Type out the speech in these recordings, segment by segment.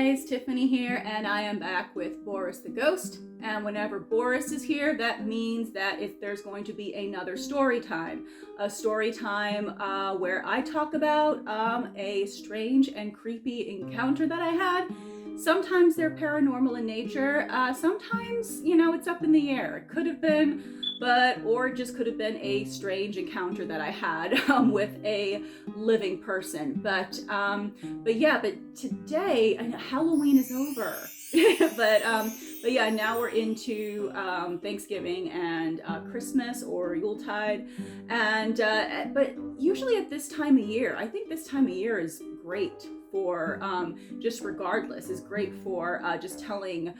guys, Tiffany here, and I am back with Boris the Ghost. And whenever Boris is here, that means that there's going to be another story time. A story time where I talk about a strange and creepy encounter that I had. Sometimes they're paranormal in nature. Sometimes, it's up in the air. It could have been, or it just could have been a strange encounter that I had with a living person. But today, Halloween is over. but yeah, now we're into Thanksgiving and Christmas or Yuletide, and but usually at this time of year, I think this time of year is great for just telling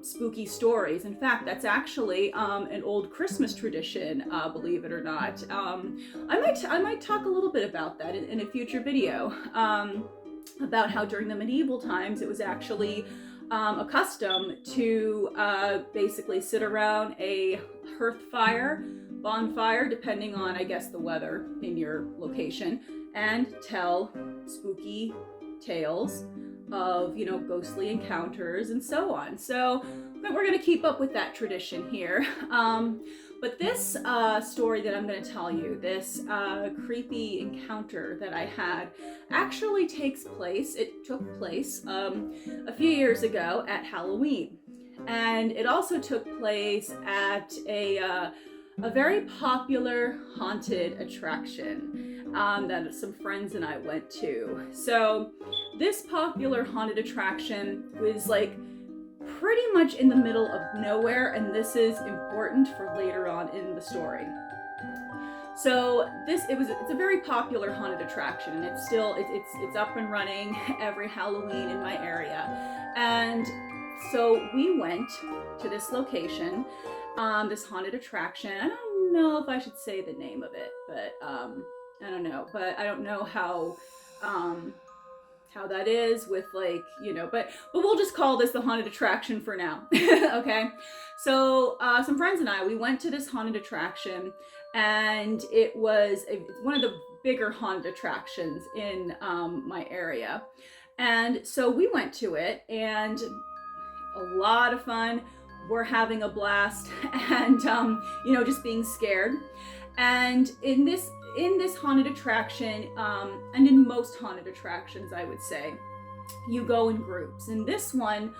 spooky stories. In fact, that's actually an old Christmas tradition, believe it or not. I might talk a little bit about that in a future video, about how during the medieval times it was actually a custom to basically sit around a bonfire, depending on, I guess, the weather in your location, and tell spooky tales of, ghostly encounters and so on. So we're going to keep up with that tradition here. But this story that I'm going to tell you, this creepy encounter that I had, actually took place a few years ago at Halloween. And it also took place at a very popular haunted attraction that some friends and I went to. So this popular haunted attraction was pretty much in the middle of nowhere, and this is important for later on in the story. So it's a very popular haunted attraction, and it's up and running every Halloween in my area. And so we went to this location, this haunted attraction. I don't know if I should say the name of it, but I don't know. But I don't know how that is with but we'll just call this the haunted attraction for now. Okay. So some friends and I, we went to this haunted attraction, and it's one of the bigger haunted attractions in my area. And so we went to it, and a lot of fun. We're having a blast, and just being scared. And in this haunted attraction, and in most haunted attractions, I would say, you go in groups. And this one,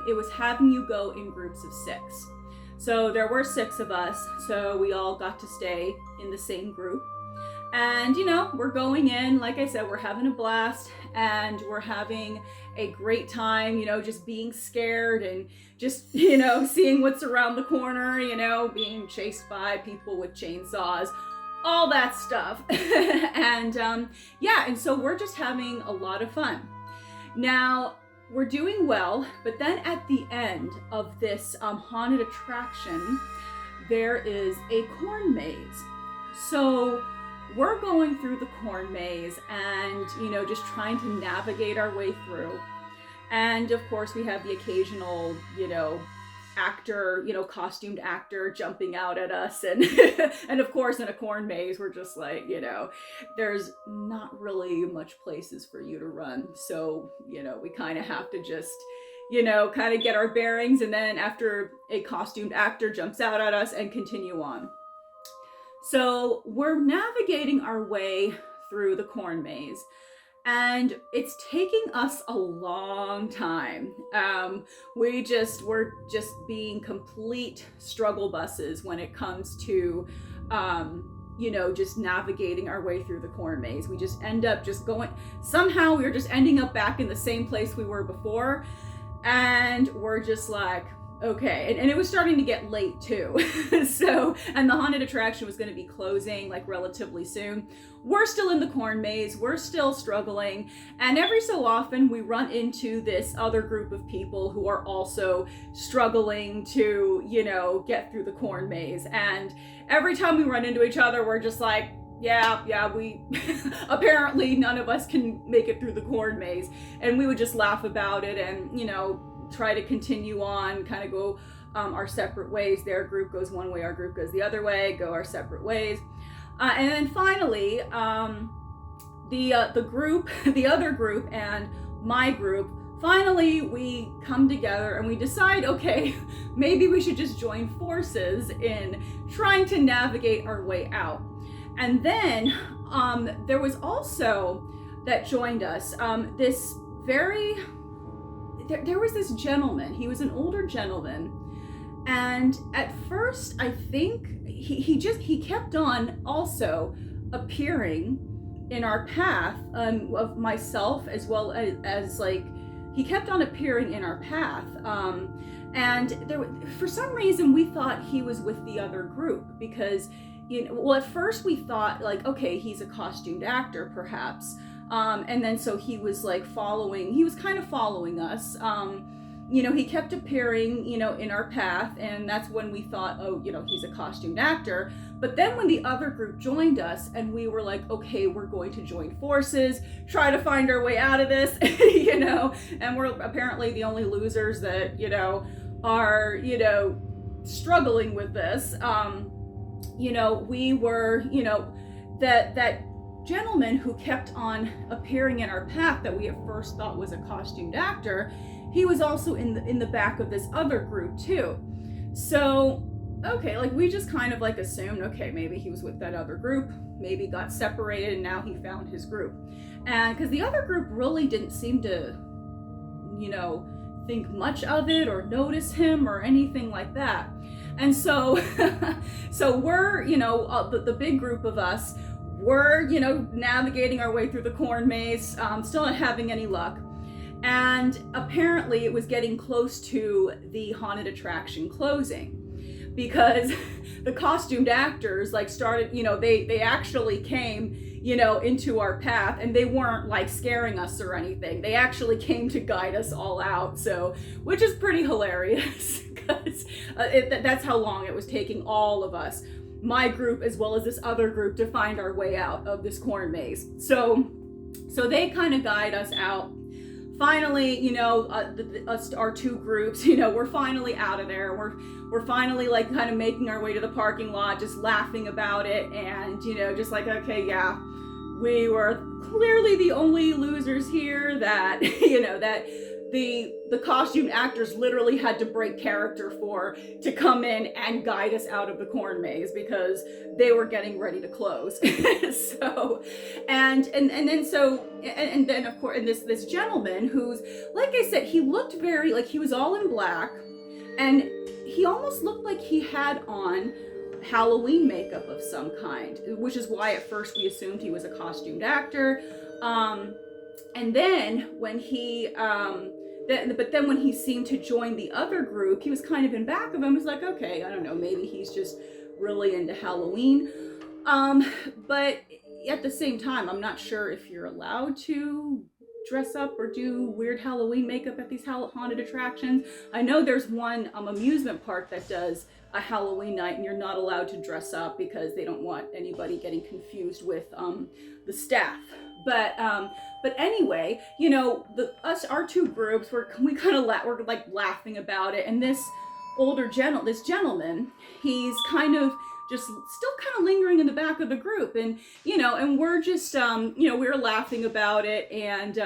it was having you go in groups of 6. So there were 6 of us, so we all got to stay in the same group. And, we're going in, like I said, we're having a blast, and we're having a great time, just being scared and just, seeing what's around the corner, being chased by people with chainsaws, all that stuff. And and so we're just having a lot of fun. Now, we're doing well, but then at the end of this haunted attraction, there is a corn maze. So we're going through the corn maze and, just trying to navigate our way through. And of course, we have the occasional, actor, costumed actor jumping out at us. And and of course, in a corn maze, we're just there's not really much places for you to run. So, we kind of have to just, kind of get our bearings. And then after a costumed actor jumps out at us, and continue on. So we're navigating our way through the corn maze, and it's taking us a long time. We're just being complete struggle buses when it comes to, just navigating our way through the corn maze. We just end up somehow we're just ending up back in the same place we were before. And we're just okay. And it was starting to get late too. So, and the haunted attraction was going to be closing relatively soon. We're still in the corn maze. We're still struggling. And every so often we run into this other group of people who are also struggling to, get through the corn maze. And every time we run into each other, we're just we apparently none of us can make it through the corn maze. And we would just laugh about it and, try to continue on, kind of go our separate ways. Their group goes one way, our group goes the other way, go our separate ways. And then finally, the other group and my group finally we come together and we decide, okay, maybe we should just join forces in trying to navigate our way out. And then there was also that joined us this very, there was this gentleman. He was an older gentleman, and at first I think he kept on also appearing in our path of myself, as well as like he kept on appearing in our path, and there, for some reason we thought he was with the other group, because well, at first we thought like, okay, he's a costumed actor perhaps, and then so he was like he was kind of following us. He kept appearing, in our path, and that's when we thought, oh, he's a costumed actor. But then when the other group joined us and we were like, okay, we're going to join forces, try to find our way out of this, and we're apparently the only losers that, are, struggling with this. We were, that gentleman who kept on appearing in our path that we at first thought was a costumed actor, he was also in the back of this other group too. So, okay, like we just kind of like assumed, okay, maybe he was with that other group, maybe got separated and now he found his group. And because the other group really didn't seem to, think much of it or notice him or anything like that. And so, so we're, the big group of us, we're, navigating our way through the corn maze, still not having any luck. And apparently it was getting close to the haunted attraction closing, because the costumed actors like started, they actually came, into our path, and they weren't like scaring us or anything. They actually came to guide us all out. So, which is pretty hilarious, because that's how long it was taking all of us, my group as well as this other group, to find our way out of this corn maze. So they kind of guide us out. Finally, our two groups, we're finally out of there. We're finally like kind of making our way to the parking lot, just laughing about it, and just like, okay, yeah, we were clearly the only losers here that that the costume actors literally had to break character to come in and guide us out of the corn maze, because they were getting ready to close. So, and then of course, and this gentleman who's, like I said, he looked very like he was all in black, and he almost looked like he had on Halloween makeup of some kind, which is why at first we assumed he was a costumed actor. And then when but then when he seemed to join the other group, he was kind of in back of him. He was like, okay, I don't know, maybe he's just really into Halloween. But at the same time, I'm not sure if you're allowed to dress up or do weird Halloween makeup at these haunted attractions. I know there's one amusement park that does a Halloween night, and you're not allowed to dress up because they don't want anybody getting confused with the staff. But anyway, our two groups were like laughing about it, and this gentleman, he's kind of just still kind of lingering in the back of the group, and and we're just we're laughing about it, and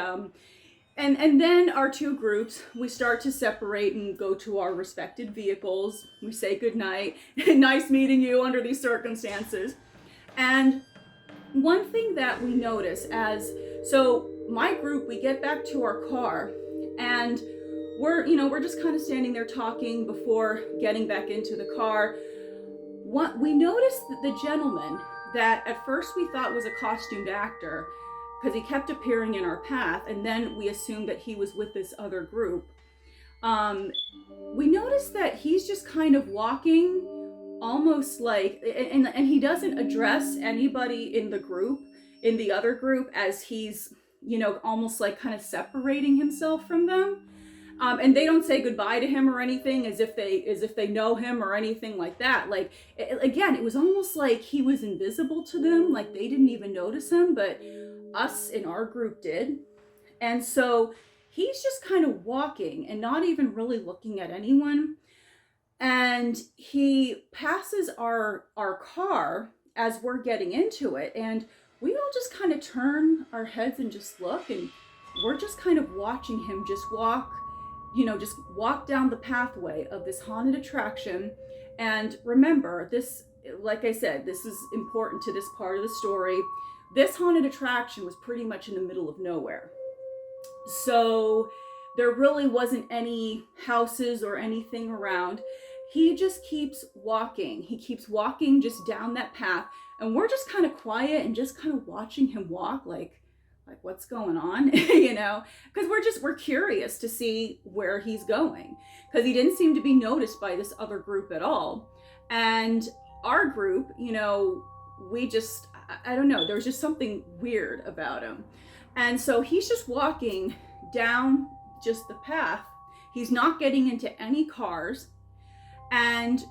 then our two groups, we start to separate and go to our respected vehicles. We say goodnight. Nice meeting you under these circumstances. And one thing that we notice so my group, we get back to our car, and we're just kind of standing there talking before getting back into the car. We noticed that the gentleman that at first we thought was a costumed actor, because he kept appearing in our path, and then we assumed that he was with this other group. We noticed that he's just kind of walking almost like, and he doesn't address anybody in the other group, as he's, almost like kind of separating himself from them. And they don't say goodbye to him or anything as if they know him or anything like that. Like, again, it was almost like he was invisible to them, like they didn't even notice him, but us in our group did. And so he's just kind of walking and not even really looking at anyone. And he passes our car as we're getting into it, and we all just kind of turn our heads and just look, and we're just kind of watching him just walk, just walk down the pathway of this haunted attraction. And remember, this, like I said, this is important to this part of the story. This haunted attraction was pretty much in the middle of nowhere. So there really wasn't any houses or anything around. He just keeps walking. He keeps walking just down that path. And we're just kind of quiet and just kind of watching him walk, like what's going on, because we're curious to see where he's going, because he didn't seem to be noticed by this other group at all. And our group, we just, I don't know, there's just something weird about him. And so he's just walking down just the path. He's not getting into any cars. And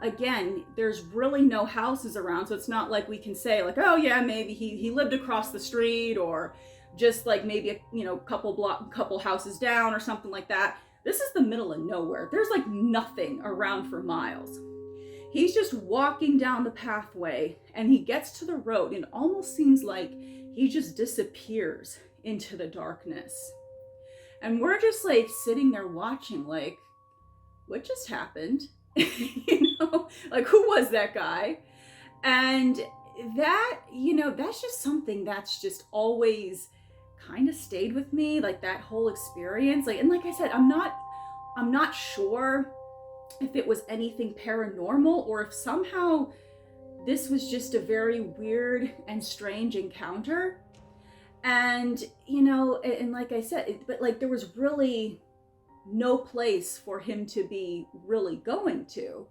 again, there's really no houses around, so it's not like we can say like, oh yeah, maybe he lived across the street, or just like maybe a couple houses down or something like that. This is the middle of nowhere. There's like nothing around for miles. He's just walking down the pathway, and he gets to the road, and it almost seems like he just disappears into the darkness. And we're just like sitting there watching, like, what just happened? Like, who was that guy? And that, that's just something that's just always kind of stayed with me, like that whole experience. Like, and like I said, I'm not sure if it was anything paranormal, or if somehow this was just a very weird and strange encounter. And, and like I said, but like there was really no place for him to be really going to.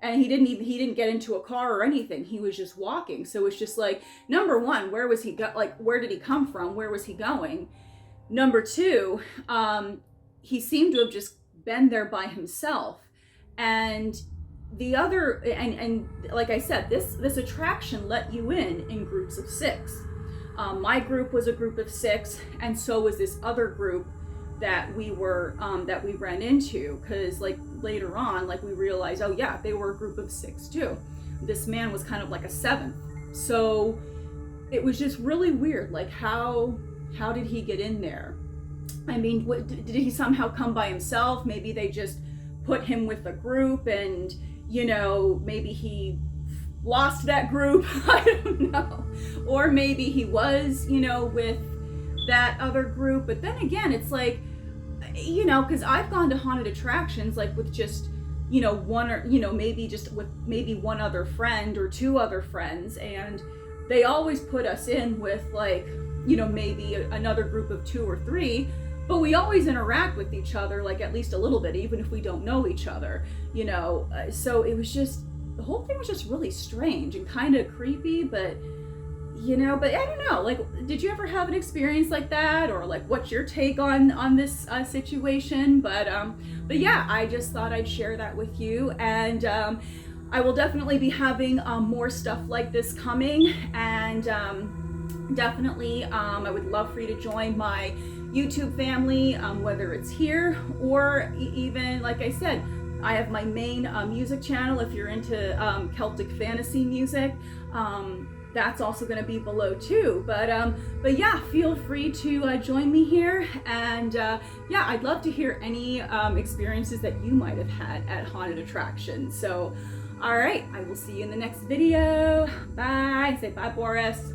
And he didn't get into a car or anything. He was just walking. So it's just like, number one, where was he where did he come from? Where was he going? Number two, he seemed to have just been there by himself. And the other, and like I said, this attraction let you in groups of 6. My group was a group of 6, and so was this other group that we ran into, because like later on, like we realized, oh yeah, they were a group of 6 too. This man was kind of like a 7th. So it was just really weird. Like how did he get in there? I mean, did he somehow come by himself? Maybe they just put him with a group, and maybe he lost that group. I don't know. Or maybe he was, with that other group. But then again, it's like, because I've gone to haunted attractions like with just, one, or, maybe just with maybe one other friend or 2 other friends. And they always put us in with like, maybe another group of 2 or 3. But we always interact with each other, like at least a little bit, even if we don't know each other, so it was just, the whole thing was just really strange and kind of creepy. But but I don't know, like, did you ever have an experience like that, or like what's your take on this situation? But yeah, I just thought I'd share that with you. And I will definitely be having more stuff like this coming. And definitely I would love for you to join my YouTube family, whether it's here or even, like I said, I have my main music channel. If you're into Celtic fantasy music, that's also going to be below too. But yeah, feel free to join me here. And yeah, I'd love to hear any experiences that you might have had at haunted attractions. So all right, I will see you in the next video. Bye. Say bye, Boris.